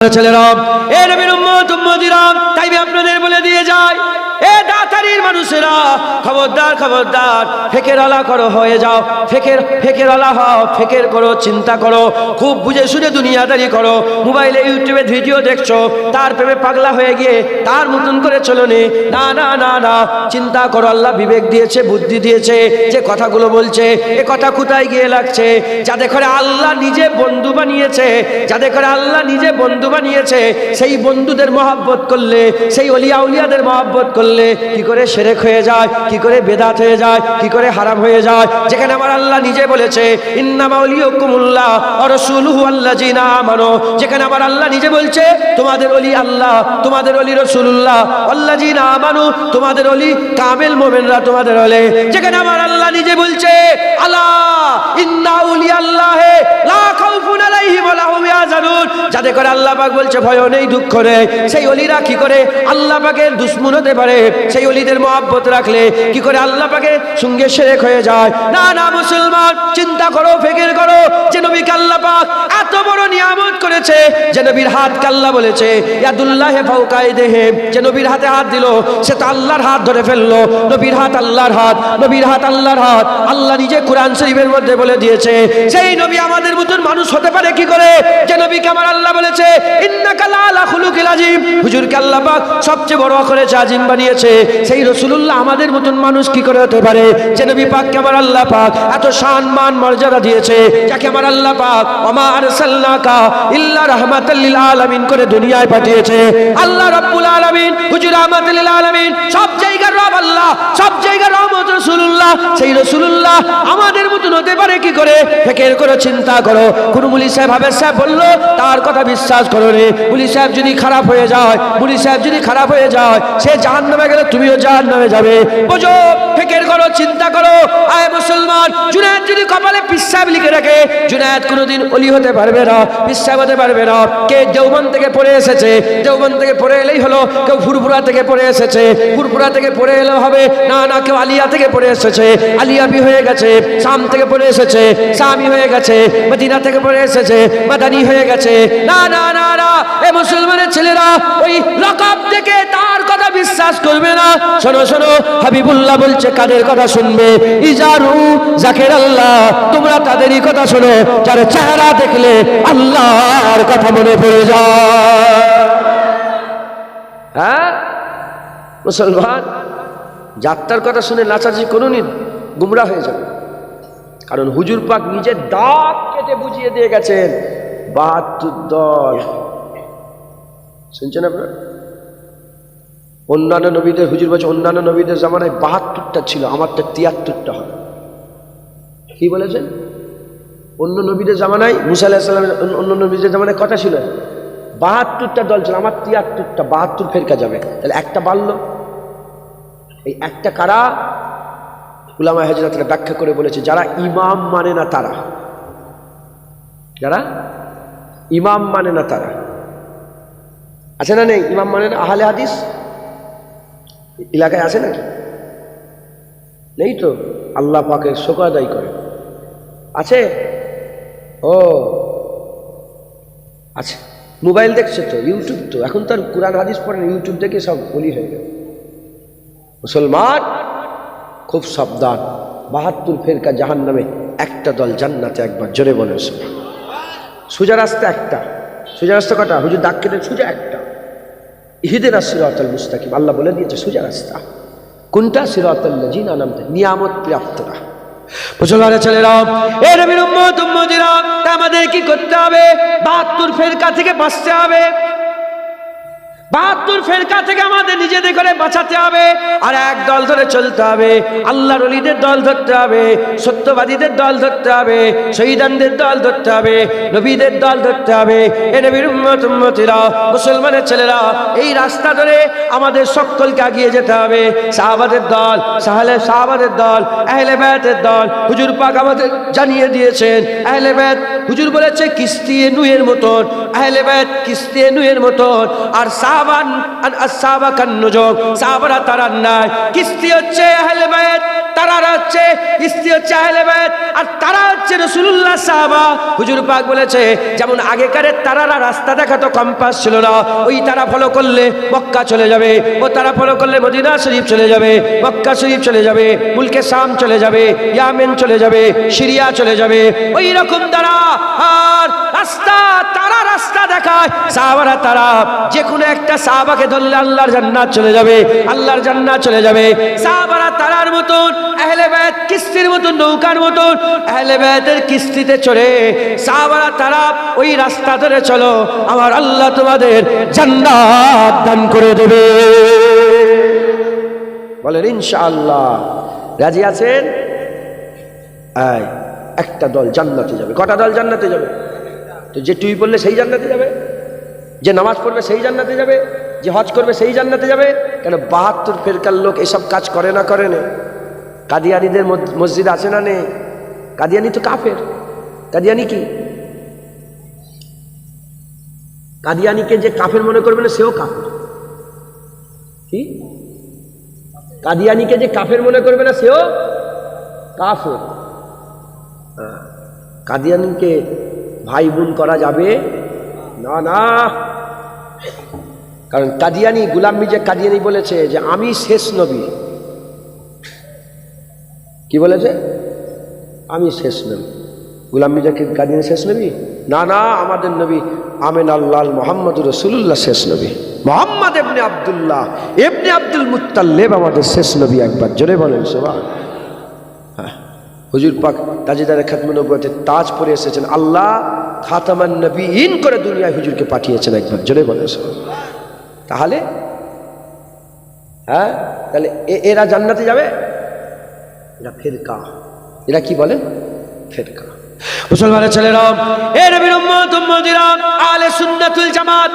ছেলেরা, এ নবীর উম্মত উম্মতিরা, তাই আপনাদের বলে দিয়ে যায়, এ দাতারির মানুষেরা, খবরদার খবরদার, ফেকের আলা করো, হয়ে যাও ফেকের আলা হও, ফেকের করো, চিন্তা করো, খুব বুঝে শুনে দুনিয়াদারি করো। মোবাইলে ইউটিউবে ভিডিও দেখছো, তার প্রেমে পাগলা হয়ে গিয়ে তার মতন করে চলো না না না না, চিন্তা করো। আল্লাহ বিবেক দিয়েছে, বুদ্ধি দিয়েছে, যে কথাগুলো বলছে এ কথা কোথায় গিয়ে লাগছে। যাদের করে আল্লাহ নিজে বন্ধু বানিয়েছে, যাদের করে আল্লাহ নিজে বন্ধু বানিয়েছে, সেই বন্ধুদের মহব্বত করলে, সেই অলিয়া উলিয়াদের মহব্বত করলে কি করে শিরক হয়ে যায়, কি করে বেদাত হয়ে যায়, কি করে হারাম হয়ে যায়। যেখানে আমার আল্লাহ নিজে বলেছে ইন্নামা ওয়ালিয়ুকুমুল্লাহ ওয়া রাসূলুহু আল্লাযিনা আমানু, যেখানে আমার আল্লাহ নিজে বলছে তোমাদের ওলি আল্লাহ, তোমাদের ওলি রাসূলুল্লাহ, আল্লাযিনা আমানু, তোমাদের ওলি কামেল মুমিনরা তোমাদের ওলি। যেখানে আমার আল্লাহ নিজে বলছে আলা ইন্না আউলিয়াল্লাহি লা খাউফুন আলাইহিম ওয়া লা হুম ইয়াহজানুন, যাদের করে আল্লাহ পাক বলছে ভয় নেই, দুঃখ নেই, সেই ওলিরা কি করে আল্লাহ পাকের দুশমন হতে পারে? সেই ওলিদের মহব্বত রাখলে কি করে আল্লাহ পাকের সঙ্গে শিরক হয়ে যায়? না না মুসলমান, চিন্তা করো, ফিকির করো, যে নবীকে আল্লাহ পাক এত বড় নিয়ামত করেছে, যে নবীর হাতকে আল্লাহ বলেছে ইয়াদুল্লাহি ফাওকা আইদিহিম, যে নবীর হাতে হাত দিল সে তো আল্লাহর হাত ধরে ফেললো। নবীর হাত আল্লাহর হাত, নবীর হাত আল্লাহর হাত। আল্লাহ নিজে কোরআন শরীফের মধ্যে বলে দিয়েছে সেই নবী আমাদের মতন মানুষ হতে পারে কি করে? যে নবীকে আমার আল্লাহ বলেছে ইন্নাকা লাআলা খুলুকিল আযীম, হুজুরকে আল্লাহ পাক সবচেয়ে বড় করেছে, আজিম বানিয়েছে। সেই রাসূলুল্লাহ আমাদের মতন মানুষ কি করে হতে পারে? যে নবী পাককে আমার আল্লাহ পাক এত সম্মান মর্যাদা দিয়েছে, যাকে আমার আল্লাহ পাক ওমা আরসালনাকা ইল্লা রাহমাতাল লিল আলামিন করে দুনিয়ায় পাঠিয়েছে। আল্লাহ রাব্বুল আলামিন, হুজুর রাহমাতুল লিল আলামিন, সব জায়গার রব আল্লাহ, সব জায়গার রহমত রাসূলুল্লাহ। সেই রাসূলুল্লাহ আমাদের মতন হতে পারে কি করে? ফিকির করো, চিন্তা করো। কোন মুলি সাহেব, হাবেজ সাহেব বললো তার কথা বিশ্বাস করো রে। মুলি সাহেব যদি খারাপ হয়ে যায়, মুলি সাহেব যদি খারাপ হয়ে যায়, সে জাহান্নামে গেলে তুমিও জাহান্নামে যাবে। বুঝো, ফিকির করো, চিন্তা করো। আয় মুসলমান, জুনায়েদ যদি কপালে পিসাব লিখে রাখে, জুনায়েদ কোনোদিন ওলি হতে পারবে না, পিসাব হতে পারবে না। কে দেওবন্দ থেকে পড়ে এসেছে, দেওবন্দ থেকে পড়ে এলেই হলো। কেউ ফুরফুরা থেকে পড়ে এসেছে, ফুরফুরা থেকে পড়ে এলেও হবে না। না, কেউ আলিয়া থেকে পড়ে এসেছে, আলিয়াবি হয়ে গেছে। শাম থেকে পড়ে এসেছে, শামি হয়ে গেছে। মদিনা থেকে পড়ে এসেছে, মাদানি হয়ে গেছে। না না না না, এই মুসলমানের ছেলেরা ওই লকাব থেকে তার কথা বিশ্বাস করবে না। শোনো শোনো, হাবিবুল্লাহ বলছে কাদের কথা শুনবে? ইজারু জাকির আল্লাহ, তোমরা তাদেরই কথা শোনো যার চেহারা দেখলে আল্লাহর কথা মনে পড়ে যায়। হ্যাঁ মুসলমান, যাত্রার কথা শুনে নাচাচি কোনোদিন গুমরা হয়ে যাবে। কারণ হুজুর পাক নিজে দাঁত কেটে বুঝিয়ে দিয়ে গেছেন ৭২ দল। শুনছেন আপনারা? অন্যান্য নবীদের, হুজুর বলছে অন্যান্য নবীদের জামানায় ৭২টা ছিল, আমারটা ৭৩টা হয়। কি বলেছেন? অন্য নবীদের জামানায়, মুসা আলাইহিস সালামের অন্য নবীদের জামানায় কটা ছিল? ৭২টা দল ছিল, আমার ৭৩টা, ৭২ ফেরকা যাবে। তাহলে একটা বাড়লো। এই একটা কারা? উলামায়ে হাজরাতরা ব্যাখ্যা করে বলেছে যারা ইমাম মানে না তারা, যারা ইমাম মানে না তারা। আছে না নেই? ইমাম মানে না, আহলে হাদিস এলাকায় আছে নাকি? নেই তো। আল্লাহ পাকের শুকর আদায় করে। আছে? ও আছে। মোবাইল দেখছে তো, ইউটিউব তো, এখন তো আর কোরআন হাদিস পড়েন, ইউটিউব দেখে সব বলি হয়ে গেল। মুসলমান খুব সাবধান। ৭২ ফেরকা জাহান্নামে, একটা দল জান্নাতে। একবার জোরে বলেন সোজা রাস্তা একটা। সোজা রাস্তা কটা? হুজুর দাগ কেটে সোজা একটা। ইহদিনাস সিরাতাল মুস্তাকিম, আল্লাহ বলে দিয়েছে সোজা রাস্তা কোনটা? সিরাতাল লাযিনা আনআমতা, নিয়ামত প্রাপ্তরা। মুসলমানের ছেলেরা, এ নবীর উম্মত উম্মতিরা, আমাদের কি করতে হবে? ৭২ ফেরকা থেকে বাঁচতে হবে। ৭২ ফেরকা থেকে আমাদের নিজেদের করে বাঁচাতে হবে। আর এক দল ধরে চলতে হবে। আল্লাহর ওলিদের দল ধরতে হবে, সত্যবাদীদের দল ধরতে হবে, শহীদানদের দল ধরতে হবে, নবীদের দল ধরতে হবে। এ নবীর উম্মত উম্মতিরা, মুসলমানের ছেলেরা, এই রাস্তা ধরে আমাদের সকলকে এগিয়ে যেতে হবে। সাহাবাদের দল, সাহাবাদের দল, আহলে বায়তের দল। হুজুর পাক আমাদের জানিয়ে দিয়েছেন আহলে বায়ত, হুজুর বলেছে কিস্তি নুহের মতন, আহলে বায়ত কিস্তি নুহের মতন। আর সাহাবা কান্নুজুম, সাহাবারা তারার নাই। কিস্তি হচ্ছে আহলে বায়াত, তারারা হচ্ছে কিস্তি হচ্ছে আহলে বায়াত, আর তারা হচ্ছে রাসূলুল্লাহ সাহাবা। হুজুর পাক বলেছে যেমন আগেকারের তারারা রাস্তা দেখাতো, কম্পাস ছিল না, ওই তারা ফলো করলে মক্কা চলে যাবে, ও তারা ফলো করলে মদিনা শরীফ চলে যাবে, মক্কা শরীফ চলে যাবে, মুলকে শাম চলে যাবে, ইয়ামেন চলে যাবে, সিরিয়া চলে যাবে। ওই রকম তারা আর রাস্তা, তারা রাস্তা দেখায়, সাহাবারা তারা যে কোনো একটা সাহাবাকে ধরলে আল্লাহর জান্নাত চলে যাবে, আল্লাহর জান্নাত চলে যাবে। সাহাবারা তারার মতন, আহলে বায়াত কিস্তির মতন, নৌকার মতন, আহলে বায়াতের কিস্তিতে চড়ে সাহাবারা তারা ওই রাস্তা ধরে চলো, আমার আল্লাহ তোমাদের জান্নাত দান করে দেবে। বলেন ইনশাআল্লাহ। রাজি আছেন? একটা দল জান্নাতে যাবে। কটা দল জান্নাতে যাবে? তো যে টুপি পরলে সেই জান্নাতে যাবে, যে নামাজ পড়বে সেই জান্নাতে যাবে, যে হজ করবে সেই জান্নাতে যাবে। কেন 72 ফেরকার লোক এসব কাজ করে না? করে না? কাদিয়ানীদের মসজিদ আছে না নেই? কাদিয়ানী তো কাফের। কাদিয়ানী কি? কাদিয়ানীকে যে কাফের মনে করবে না সেও কাফের। কি? কাদিয়ানীকে যে কাফের মনে করবে না সেও কাফের। কাদিয়ানীকে ভাই বোন করা যাবে না, না। কারণ কাদিয়ানী, গোলাম মির্জা কাদিয়ানী বলেছে যে আমি শেষ নবী। কি বলেছে? আমি শেষ নবী। গোলাম মির্জা কাদিয়ানী শেষ নবী? না, না, আমাদের নবী আমিন আল্লাহ মুহাম্মদুর রাসূলুল্লাহ শেষ নবী। মুহাম্মদ ইবনে আব্দুল্লাহ ইবনে আব্দুল মুত্তালিব আমাদের শেষ নবী। একবার জোরে বলেন সুবহানাল্লাহ। হ্যাঁ, হুজুর পাক তাজদারে খাতমুন নবুয়তের তাজ পরে এসেছেন। আল্লাহ খাতামান নবীন করে দুনিয়ায় হুজুরকে পাঠিয়েছেন। একবার জোরে বলেন সুবহানাল্লাহ। তাহলে হ্যাঁ, তাহলে এরা জান্নাতে যাবে? এরা ফিরকা। এরা কি বলে? ফিরকা। মুসলমানের ছেলেরা, এ নবীর উম্মত উম্মতিরা, আহলে সুন্নাতুল জামাত,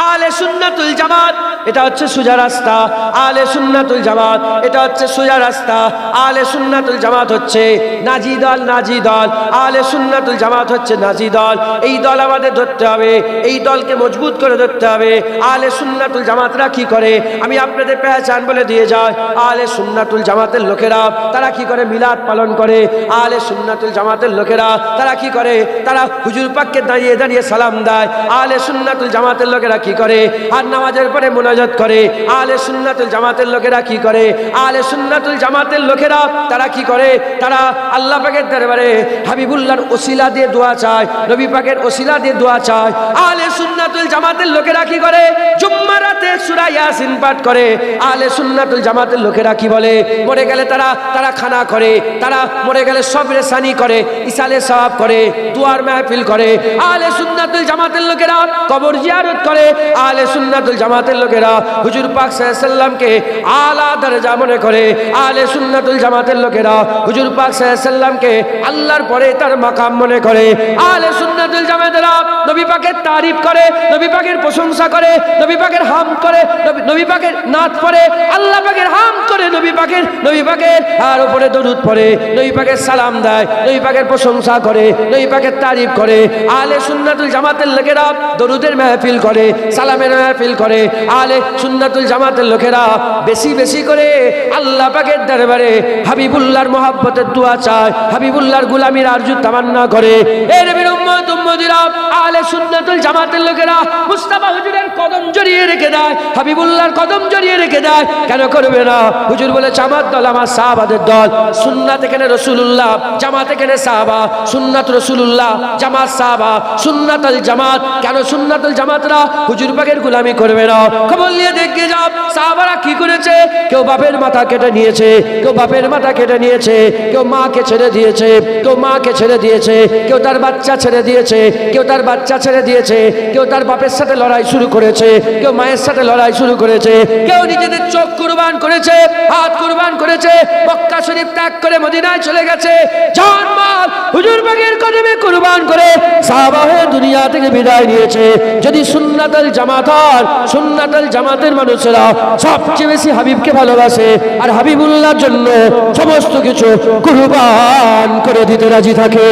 আহলে সুন্নাতুল জামাত এটা হচ্ছে সোজা রাস্তা। আহলে সুন্নাতুল জামাত এটা হচ্ছে সোজা রাস্তা। আহলে সুন্নাতুল জামাত হচ্ছে নাজি দল, নাজি দল। আহলে সুন্নাতুল জামাত হচ্ছে নাজি দল। এই দল আমাদের ধরতে হবে, এই দলকে মজবুত করে ধরতে হবে। আহলে সুন্নাতুল জামাতরা কি করে আমি আপনাদের পেহচান বলে দিয়ে যাই। আহলে সুন্নাতুল জামাতের লোকেরা তারা কি করে? মিলাদ পালন করে। আহলে সুন্নাতুল জামাতের লোকেরা তারা কি করে? তারা হুজুর পাককে দাঁড়িয়ে দাঁড়িয়ে সালাম দেয়। আহলে সুন্নাতুল জামাতের লোকেরা কি করে? আর নামাজের পরে মোনাজাত করে। আহলে সুন্নাতুল জামাতের লোকেরা কি করে? আহলে সুন্নাতুল জামাতের লোকেরা তারা কি করে? তারা আল্লাহ পাকের দরবারে হাবিবুল্লাহর ওসিলা দিয়ে দোয়া চায়, নবী পাকের ওসিলা দিয়ে দোয়া চায়। আহলে সুন্নাতুল জামাতের লোকেরা কি করে? জুম্মার রাতে সূরা ইয়াসিন পাঠ করে। আহলে সুন্নাতুল জামাতের লোকেরা কি বলে? মরে গেলে তারা খানা করে, তারা মরে গেলে সবরে সানি করে, ইসালে সওয়াব করে, দুয়ার মাহফিল করে। আহলে সুন্নাতুল জামাতের লোকেরা কবর জিয়ারত করে। আহলে সুন্নাতুল জামাতের লোকেরা হুজুর পাক সাল্লাল্লাহু আলাইহি ওয়াসাল্লামকে আলা দরজা মনে করে। আহলে সুন্নাতুল জামাতের লোকেরা হুজুর পাক সাল্লাল্লাহু আলাইহি ওয়াসাল্লামকে আল্লাহর পরে তার মাকাম মনে করে। আহলে সুন্নাতুল জামাতেরা নবী পাকের তারিফ করে, নবী পাকের প্রশংসা করে, নবী পাকের হাম করে, নবী পাকের নাত পড়ে, আল্লাহ পাকের হাম করে, নবী পাকের আর উপরে দরুদ পড়ে, নবী পাকের সালাম দেয়, নবী পাকের প্রশংসা করে, নবী পাকের তারিফ করে। আহলে সুন্নাতুল জামাতের লোকেরা দরুদের মাহফিল করে, সালামের মাহফিল করে। আহলে সুন্নাতুল জামাতের লোকেরা বেশি বেশি করে আল্লাহ পাকের দরবারে হাবিবুল্লাহর মহব্বতের দোয়া চায়, হাবিবুল্লাহর গোলামির আরজু তামান্না করে। এই নবীর উম্মত উম্মতিরা আহলে সুন্নাতুল জামাতের লোকেরা মুস্তাফা হুজুরের কদম জড়িয়ে রেখে দেয়, হাবিবুল্লাহর কদম জড়িয়ে রেখে দেয়। কেন করবে না? হুজুর বলেছে আমার দল আমার সাহাবাদের দল। সুন্নাত এখানে রাসূলুল্লাহ, জামাত এখানে সাহাবা। সুন্নাত রাসূলুল্লাহ, জামাত সাহাবা। সুন্নাতুল জামাত কেন? সুন্নাতুল জামাতরা হুজুর পাকের গোলামি করবে না। খবর নিয়ে দেখে যাও সাহাবারা কি করেছে। কেউ বাপের মাথা কেটে নিয়েছে, কেউ বাপের মাথা কেটে নিয়েছে, কেউ মাকে ছেড়ে দিয়েছে, কেউ মাকে ছেড়ে দিয়েছে, কেউ তার বাচ্চা ছেড়ে দিয়েছে, কেউ তার বাচ্চা ছেড়ে দিয়েছে, কেউ তার বাপের সাথে লড়াই শুরু করেছে, কেউ মায়ের সাথে লড়াই শুরু করেছে, কেউ নিজেদের চোখ কুরবান করেছে, হাত কুরবান করেছে, মক্কা শরীফ ত্যাগ করে মদিনায় চলে গেছে। জান মাল হুজুর পাকের কদমে কুরবান করে সাহাবা হয়ে দুনিয়া থেকে বিদায় নিয়েছে। যদি সুন্নাতুল জামাত হয়, সুন্নাতুল জামাতের মানুষেরা সবচেয়ে বেশি হাবিবকে ভালোবাসে আর হাবিবুল্লাহর জন্য সমস্ত কিছু কুরবান করে দিতে রাজি থাকে।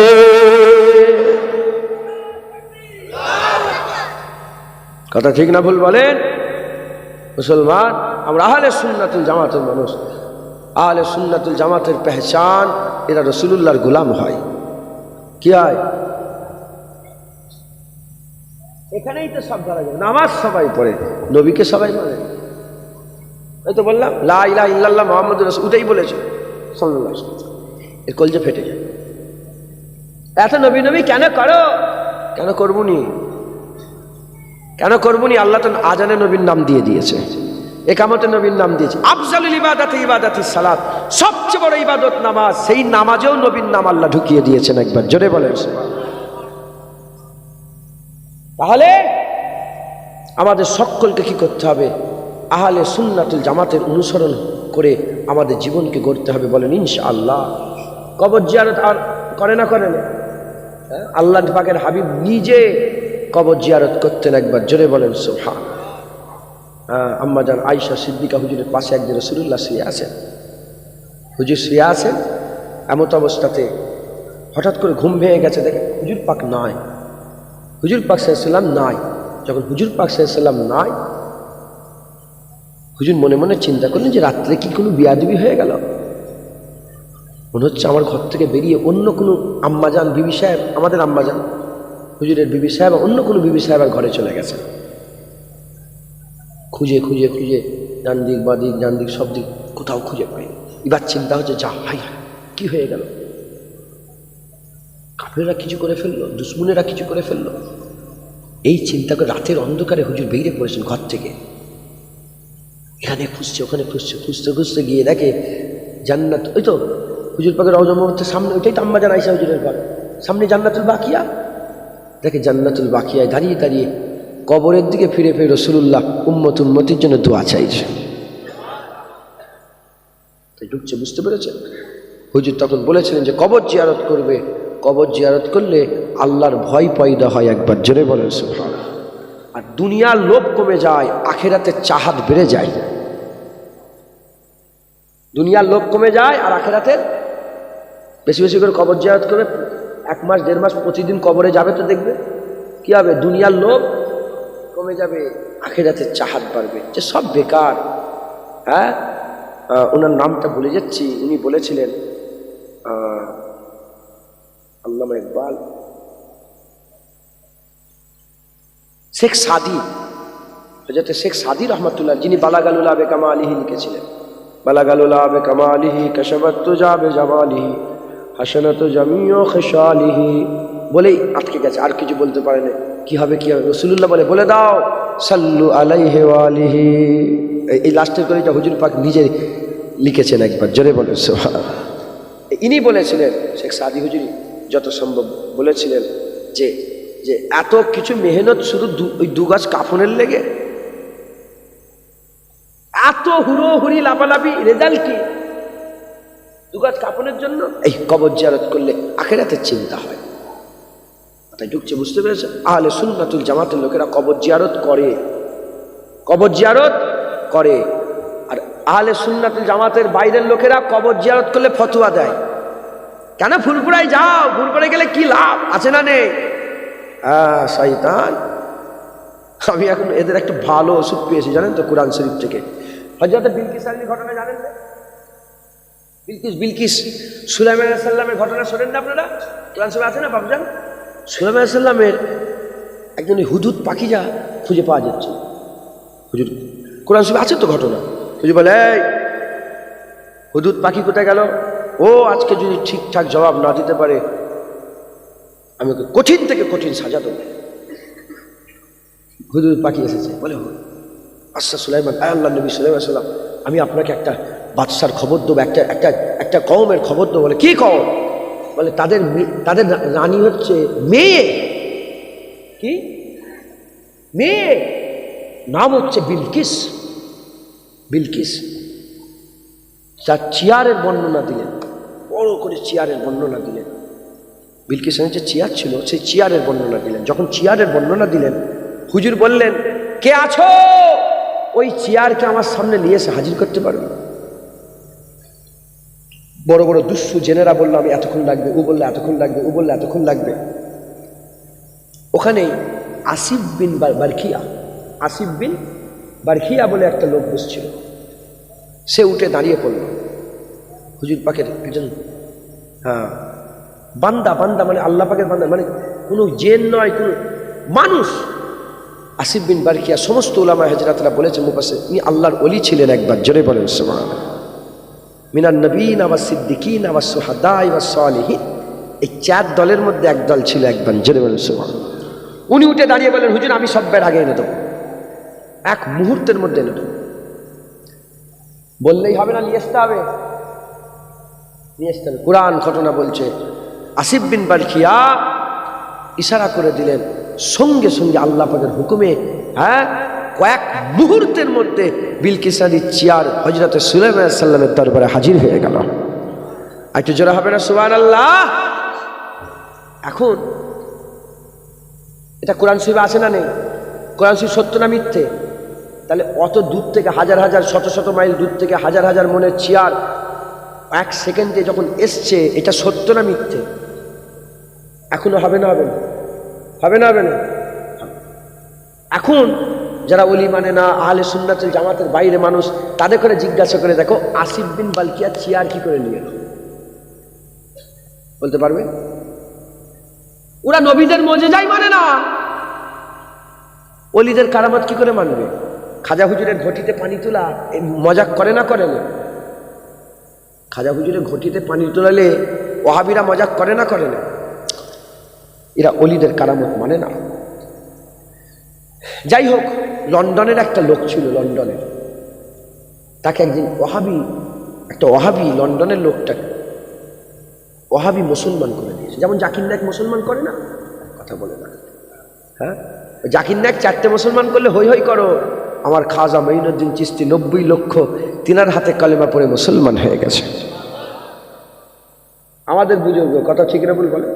কথা ঠিক না ভুল বলেন? মুসলমান আমরা আহলে সুন্নাতুল জামাতের মানুষ। আহলে সুন্নাতুল জামাতের পেহচান এরা রাসূলুল্লাহর গোলাম হয়। কি হয়? এখানেই তো সব ধরা যাবে। নামাজ সবাই পড়ে, নবীকে সবাই মানে। এই তো বললাম লা ইলাহা ইল্লাল্লাহ মুহাম্মাদুর রাসূল, ওটাই বলেছে সাল্লাল্লাহু আলাইহি ওয়াসাল্লাম। এর কলজে ফেটে যায়। এত নবী নবী কেন করো? কেন করবুনি? কেন করবুনি? আল্লাহ তো আজানে নবীর নাম দিয়ে দিয়েছে, একামতে নবীর নাম দিয়েছে। আফজালুল ইবাদাতি ইবাদাতিস সালাত, সবচেয়ে বড় ইবাদত নামাজ। সেই নামাজেও নবীর নাম আল্লাহ ঢুকিয়ে দিয়েছেন। একবার জোরে বলেন। তাহলে আমাদের সকলকে কি করতে হবে? আহলে সুন্নাতুল জামাতের অনুসরণ করে আমাদের জীবনকে গড়তে হবে। বলেন ইনশাআল্লাহ। কবর জিয়ারত আর করে না? করে না? আল্লাহ পাকের হাবিব নিজে কবর জিয়ারত করতেন। একবার জোরে বলেন সুবহান। আম্মা জান আয়েশা সিদ্দিকা হুজুরের পাশে একজন রাসূলুল্লাহ শুয়ে আছেন। হুজুর শুয়ে আছেন, এমত অবস্থাতে হঠাৎ করে ঘুম ভেঙে গেছে, দেখে হুজুর পাক নাই। হুজুর পাক সাল্লাল্লাহু আলাইহি ওয়াসাল্লাম নাই। যখন হুজুর পাক সাল্লাল্লাহু আলাইহি ওয়াসাল্লাম নাই, হুজুর মনে মনে চিন্তা করলেন যে রাত্রে কি কোনো বিয়াদবি হয়ে গেল? মনে হচ্ছে আমার ঘর থেকে বেরিয়ে অন্য কোনো আম্মাজান বিবি সাহেব, আমাদের আম্মাজান হুজুরের বিবি সাহেব, অন্য কোনো বিবি সাহেবের ঘরে চলে গেছে। খুঁজে খুঁজে খুঁজে ডান দিক বাঁ দিক ডান দিক সব দিক কোথাও খুঁজে পাই। এবার চিন্তা হচ্ছে যা ভাই কি হয়ে গেল? কাফেররা কিছু করে ফেললো, দুশ্মনেরা কিছু করে ফেললো। এই চিন্তা করে রাতের অন্ধকারে হুজুর বেরিয়ে পড়েছেন ঘর থেকে। এখানে খুঁজছে ওখানে খুঁজছে, খুঁজতে খুঁজতে গিয়ে দেখে জান্নাত, ওই তো হুজুর পাকের রওজা মুবারকের সামনে, ওইটাই তো আম্মাজান আয়েশা হুজুরের ঘর, সামনে জান্নাতুল বাকিয়া। দেখে জান্নাতুল বাকিয়ায় দাঁড়িয়ে দাঁড়িয়ে কবরের দিকে ফিরে ফিরে রাসূলুল্লাহ উম্মতির জন্য দোয়া চাইছে। তাই ঢুকছে, বুঝতে পেরেছেন? হুজুর তখন বলেছিলেন যে কবর জিয়ারত করবে, কবর জিয়ারত করলে আল্লাহর ভয় পয়দা হয়। একবার জোরে বলেন সুবহানাল্লাহ। আর দুনিয়ার লোভ কমে যায়, আখিরাতের চাহাত বেড়ে যায়। দুনিয়ার লোভ কমে যায় আর আখিরাতের বেশি বেশি করে কবর জিয়ারত করবে। 1 মাস 1.5 মাস প্রতিদিন কবরে যাবে তো দেখবে কি হবে? দুনিয়ার লোভ কমে যাবে, আখিরাতের চাহাত বাড়বে। যে সব বেকার। হ্যাঁ, ওনার নামটা ভুলে যাচ্ছি, উনি বলেছিলেন আল্লামা ইকবাল, শেখ সাদি, হযরত শেখ সাদি রহমাতুল্লাহ, যিনি বালাগালুল আবে কামালিহি লিখেছিলেন। বালাগালুল আবে কামালিহি কাশাবাত তুজাবে জামালিহি হাসানাতু জামিউ খিসালিহি বলেই আটকে গেছে, আর কিছু বলতে পারে না। কি হবে কি হবে? রাসূলুল্লাহ বলে দাও সাল্লু আলাইহি ওয়া আলিহি। এই লাস্টের কলিটা হুজুর পাক নিজে লিখেছেন। একবার জোরে বলেন সুবহানাল্লাহ। ইনি বলেছিলেন, শেখ সাদি হুজুরি যত সম্ভব বলেছিলেন যে যে এত কিছু মেহনত শুধু ওই 2 গাছ কাফনের লেগে, এত হুড়োহুড়ি লাফালাফি, রেজাল্ট কি? 2 গাছ কাফনের জন্য। এই কবর জিয়ারত করলে আখিরাতের চিন্তা হয়। তাই ঢুকছে, বুঝতে পেরেছে? আহলে সুন্নাতুল জামাতের লোকেরা কবর জিয়ারত করে, কবর জিয়ারত করে। আর আহলে সুন্নাতুল জামাতের বাইরের লোকেরা কবর জিয়ারত করলে ফতোয়া দেয়। কেন ফুরফুরায় যাও? ফুরফুরায় গেলে কি লাভ আছে না নেই? শয়তান। আমি এখন এদের একটা ভালো ওষুধ পেয়েছি, জানেন তো, কোরআন শরীফ থেকে। হযরত বিলকিস রানীর ঘটনা জানেন না? বিলকিস সুলাইমান আলাইহিস সালামের ঘটনা শোনেন না আপনারা? কোরআন শরীফে আছে না বাবজান? সুলাইমান আলাইহিস সালামের একজন হুদুদ পাখি যা খুঁজে পাওয়া যাচ্ছে। হুজুর কোরআন শরীফে আছে তো ঘটনা। হুজুর বলে, এই হুদুদ পাখি কোথায় গেল? ও আজকে যদি ঠিকঠাক জবাব না দিতে পারে আমি ওকে কঠিন থেকে কঠিন সাজা দেবো। হুদুদ পাখি এসেছে, বলে আচ্ছা সুলাইমান, আল্লাহ নবী সুলাইমান সাল্লাম, আমি আপনাকে একটা বাদশার খবর দেবো, একটা কওমের খবর দেবো। বলে কি কওম? বলে তাদের রানী হচ্ছে মেয়ে। কি মেয়ে? নাম হচ্ছে বিলকিস। বিলকিস তার চেয়ারের বর্ণনা দিলেন, বড় করে চেয়ারের বর্ণনা দিলেন। বিলকিসের যে চেয়ার ছিল সেই চেয়ারের বর্ণনা দিলেন। যখন চেয়ারের বর্ণনা দিলেন, হুজুর বললেন, কে আছো? ওই চেয়ারকে আমার সামনে নিয়ে এসে হাজির করতে পারবে? বড় বড় দুঃসু জেনেরা বললো আমি এতক্ষণ লাগবে, ও বললে এতক্ষণ লাগবে, ও বললে এতক্ষণ লাগবে। ওখানেই আসিফ বিন বারকিয়া আসিফ বিন বারখিয়া বলে একটা লোক বসছিল, সে উঠে দাঁড়িয়ে পড়ল। হুজুর পাকের একজন বান্দা, বান্দা মানে আল্লাহ পাকের বান্দা, মানে কোনো জেন নয়, কোনো মানুষ। আসিফ বিন বারখিয়া সমস্ত উলামা হযরতরা বলেছে মুফাসসির ইনি আল্লাহর ওলি ছিলেন একবার। জোরে বলেন সুবহানাল্লাহ। মিনান নবীন ওয়াস সিদ্দিকিন ওয়াস শুহাদা ওয়াস সালিহিন, এই 4 দলের মধ্যে এক দল ছিল একবার। জোরে বলেন সুবহানাল্লাহ। উনি উঠে দাঁড়িয়ে বলেন, হুজুর আমি সবের আগে এনে দেবো, এক মুহূর্তের মধ্যে এনে দেবো। বললেই হবে না, নিয়ে আসতে হবে, নিয়ে আসতে হবে। কোরআন ঘটনা বলছে আসিফ বিন বারখিয়া ইশারা করে দিলেন, সঙ্গে সঙ্গে আল্লাহ পাকের হুকুমে কয়েক মুহূর্তের মধ্যে বিলকিসানির চেয়ার হযরত সুলাইমান আলাইহিস সালামের দরবারে হাজির হয়ে গেল। একটু জোরে হবে না সুবহানাল্লাহ? এখন এটা কোরআন শরীফে আছে না নেই? কোরআন শরীফ সত্য না মিথ্যে? তাহলে অত দূর থেকে হাজার হাজার শত শত মাইল দূর থেকে হাজার হাজার মনের চেয়ার 1 সেকেন্ডে যখন এসছে, এটা সত্য না মিথ্যে? এখনো হবে না হবে না? হবে না হবে না? এখন যারা ওলি মানে না, আহলে সুন্নাতুল জামাতের বাইরে মানুষ, তাদের করে জিজ্ঞাসা করে দেখো আসিফ বিন বারখিয়া চেয়ার কি করে নিয়ে এলো? বলতে পারবে? ওরা নবীদের মুজিজাই মানে না, ওলিদের কারামত কি করে মানবে? খাজা হুজুরের ঘটিতে পানি তোলা মজাক করে না করে না? খাজা হুজুরের ঘটিতে পানি তোলালে ওহাবিরা মজাক করে না করে না? এরা ওলিদের কারামত মানে না। যাই হোক, লন্ডনের একটা লোক ছিল, লন্ডনের, তাকে একদিন একটা ওহাবি লন্ডনের লোকটা ওহাবি মুসলমান করে দিয়েছে। যেমন জাকির নায়েক মুসলমান করে না, কথা বলে না, হ্যাঁ? জাকির নায়েক 4টে মুসলমান করলে হই হই করো, আমার খাজা মঈনুদ্দিন চিশতি 90 লক্ষ তিনার হাতে কালেমা পড়ে মুসলমান হয়ে গেছে। আমাদের বুজুর্গ, কথা ঠিক না ভুল বলে?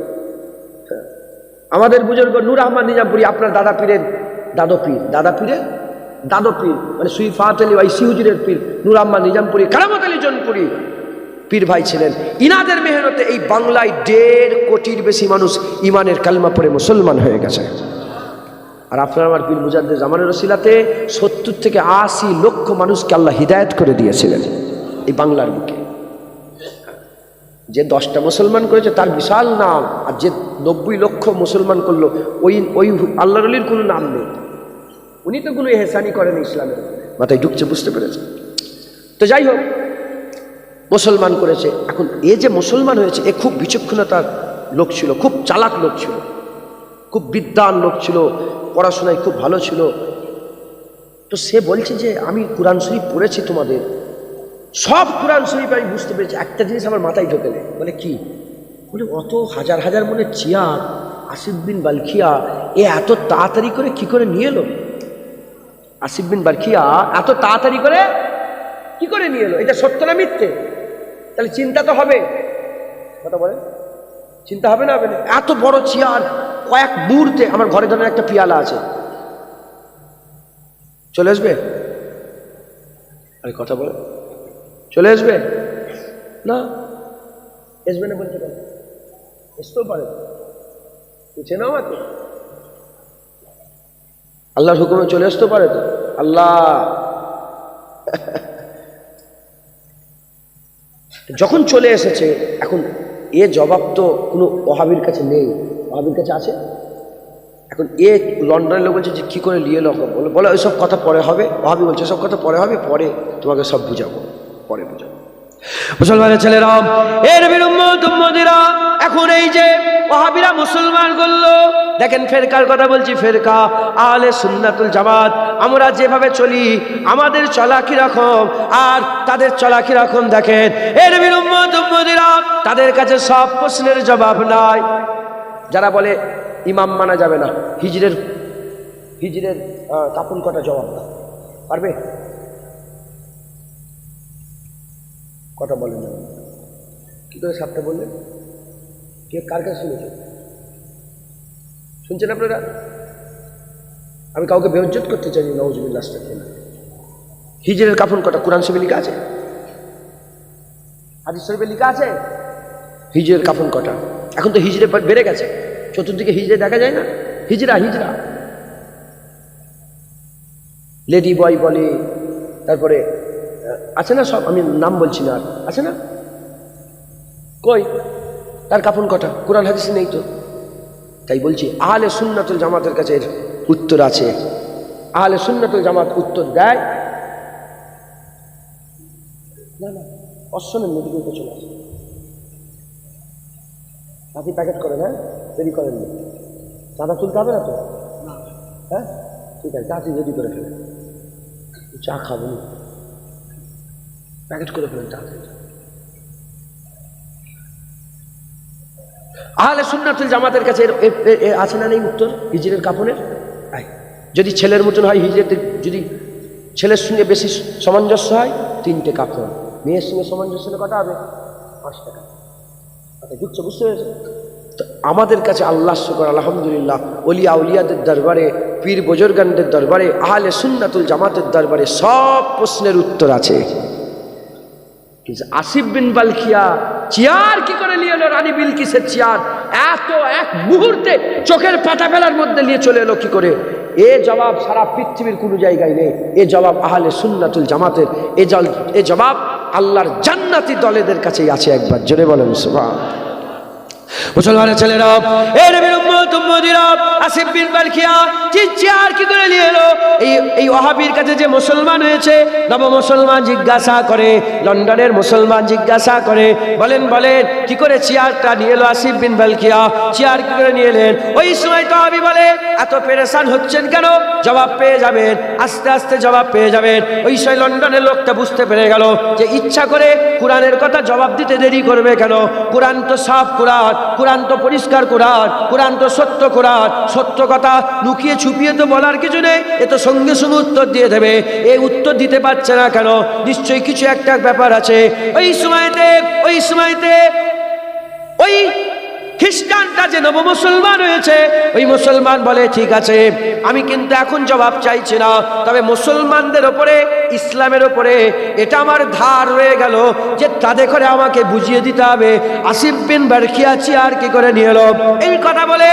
আমাদের বুজুর্গ নূর আহমদ নিজামপুরি, আপনার দাদা পীরের দাদো পীর মানে সুইফাত আলী ওয়াইসি হুজুরের পীর নূর আহমদ নিজামপুরি, কারামত আলী জনপুরি পীর ভাই ছিলেন। ইনাদের মেহনতে এই বাংলায় 1.5 কোটির বেশি মানুষ ইমানের কালেমা পড়ে মুসলমান হয়ে গেছে। আর আপনার আমার পীর মুজাদ্দেদ জামানের ওসিলাতে 70 থেকে 80 লক্ষ মানুষকে আল্লাহ হিদায়াত করে দিয়েছিলেন এই বাংলার বুকে। যে 10টা মুসলমান করেছে তার বিশাল নাম, আর যে 90 লক্ষ মুসলমান করলো ওই আল্লাহর ওলির কোনো নাম নেই। উনি তো কোনো এহসানি করেন ইসলামের, মাথায় ঢুকছে, বুঝতে পেরেছে? তো যাই হোক, মুসলমান করেছে। এখন এ যে মুসলমান হয়েছে, এ খুব বিচক্ষণতার লোক ছিল, খুব চালাক লোক ছিল, খুব বিদ্বান লোক ছিল, পড়াশোনায় খুব ভালো ছিল। তো সে বলছে যে আমি কোরআন শরীফ পড়েছি, তোমাদের সব কোরআন শরীফ আমি বুঝতে পেরেছি, একটা জিনিস আমার মাথায় ঢোকে নেই। বলে কি? বলে অত হাজার হাজার মনে চেয়ার আসিফ বিন বারখিয়া এ এত তাড়াতাড়ি করে কি করে নিয়ে এলো? আসিফ বিন বারখিয়া এত তাড়াতাড়ি করে কি করে নিয়ে এলো? এটা সত্য না মিথ্যে? তাহলে চিন্তা তো হবে, কথা বলে, চিন্তা হবে না হবে না? এত বড় চেয়ার কয়েক মুহূর্তে, আমার ঘরে ধরেন একটা পিয়ালা আছে, চলে আসবে? আরে কথা বলে, চলে আসবে না? আসবে না বলতে পারে, আসতেও পারে, বুঝছে না? আমাকে আল্লাহর হুকুমে চলে আসতেও পারে তো। আল্লাহ যখন চলে এসেছে, এখন এ জবাব তো কোনো ওহাবির কাছে নেই, ওহাবির কাছে আছে। এখন এ লন্ডনের লোক বলছে যে কী করে নিয়ে লোক, বলে ওইসব কথা পরে হবে। ওহাবি বলছে সব কথা পরে হবে, পরে তোমাকে সব বুঝাবো, পরে বুঝাবো। মুসলমানের ছেলেরা, এর নবীর উম্মত উম্মতিরা, এখন এই যে ওহাবিরা মুসলমান করলো, দেখেন ফেরকার কথা বলছি, ফেরকা আহলে সুন্নাতুল জামাত, আমরা যেভাবে চলি আমাদের চলা কিরকম আর তাদের চলা কিরকম দেখেন। এর নবীর উম্মত উম্মতিরা, তাদের কাছে সব প্রশ্নের জবাব নাই। যারা বলে ইমাম মানা যাবে না, হিজরের কাপন কটা জবাব না পারবে? কথা বলেন না, কি করে সাতটা বললেন? কে কার কাছে শুনেছেন? শুনছেন আপনারা? আমি কাউকে বেইজ্জত করতে চাইনি, নাউজুবিল্লাহ, আস্তাগফিরুল্লাহ। হিজরের কাফন কটা কোরআন শরীফে লেখা আছে, হাদিস শরীফে লেখা আছে হিজরের কাফন কটা। এখন তো হিজরে বেড়ে গেছে, চতুর্দিকে হিজরে দেখা যায় না, হিজরা লেডি বয় বলে, তারপরে আছে না সব, আমি নাম বলছি না, আর আছে না, কই তার কাফন কটা? কোরআন হাদিসে নেই তো। তাই বলছি আহলে সুন্নাতুল জামাতের কাছে এর উত্তর আছে। আহলে সুন্নাতুল জামাত উত্তর দেয়, না না অশ্বনের মেডিকেল চলে আসে, আপনি প্যাকেট করেন, হ্যাঁ রেডি করেন, চাঁদা তুলতে হবে না তো? হ্যাঁ ঠিক আছে, তাড়াতাড়ি রেডি করে ফেলেন, চা খাবো, প্যাকেট করে ফেলেন তাড়াতাড়ি। আহলে সুন্নাতুল জামাতের কাছে আছে না নেই উত্তর হিজরের কাফনের? যদি ছেলের মতন হয় হিজরেতে, যদি ছেলের সঙ্গে বেশি সামঞ্জস্য হয় 3টে কাফন, মেয়ের সঙ্গে সামঞ্জস্য হলে কটা হবে? 5 টাকা। বুঝছো? বুঝতে পেরেছো? তো আমাদের কাছে আল্লাহ শুকর আলহামদুলিল্লাহ, ওলিয়া উলিয়াদের দরবারে, পীর বুজুর্গানদের দরবারে, আহলে সুন্নাতুল জামাতের দরবারে সব প্রশ্নের উত্তর আছে। আসিফ বিন বালখিয়া চেয়ার কি করে নিয়ে এলো? রানী বিলকিসের চেয়ার এত এক মুহূর্তে চোখের পাতা ফেলার মধ্যে নিয়ে চলে এলো কি করে? এ জবাব সারা পৃথিবীর কোনো জায়গায় নেই। এ জবাব আহলে সুন্নাতুল জামাতের, এ জবাব আল্লাহর জান্নাতি দলেদের কাছেই আছে। একবার জোরে বলেন সুবহানাল্লাহ। মুসলমানের ছেলেরা, এই নবীর উম্মত উম্মতিরা, আসিফ বিন বালখিয়া চেয়ার কি করে নিয়ে এলো? এই ওয়াহাবির কাছে যে মুসলমান হয়েছে, নব মুসলমান জিজ্ঞাসা করে, লন্ডনের মুসলমান জিজ্ঞাসা করে, বলেন কি করে চেয়ারটা নিয়ে এলো আসিফ বিন বালখিয়া? চেয়ার কি করে নিয়ে এলেন? ওই সময় তো ওয়াহাবি বলে, এত পেরেশান হচ্ছেন কেন? জবাব পেয়ে যাবেন, আস্তে আস্তে জবাব পেয়ে যাবেন। ওই সময় লন্ডনের লোকটা বুঝতে পেরে গেল যে ইচ্ছা করে কোরআনের কথা জবাব দিতে দেরি করবে কেন? কোরআন তো সাফ কোরআন, কোরআন তো পরিষ্কার কোরআন, কোরআন তো সত্য কোরআন, সত্য কথা লুকিয়ে ছুপিয়ে তো বলার কিছু নেই। এ তো সঙ্গে সঙ্গে উত্তর দিয়ে দেবে। এই উত্তর দিতে পারছে না কেন? নিশ্চয়ই কিছু একটা ব্যাপার আছে। ওই সময়তে ওই খ্রিস্টানটা যে নব মুসলমান হয়েছে, ওই মুসলমান বলে, ঠিক আছে আমি কিন্তু এখন জবাব চাইছি না, তবে মুসলমানদের ওপরে, ইসলামের ওপরে এটা আমার ধার রয়ে গেল যে তাদের করে আমাকে বুঝিয়ে দিতে হবে আসিফ বিন বালখিয়া চেয়ার কি করে নিয়ে এলো। এই কথা বলে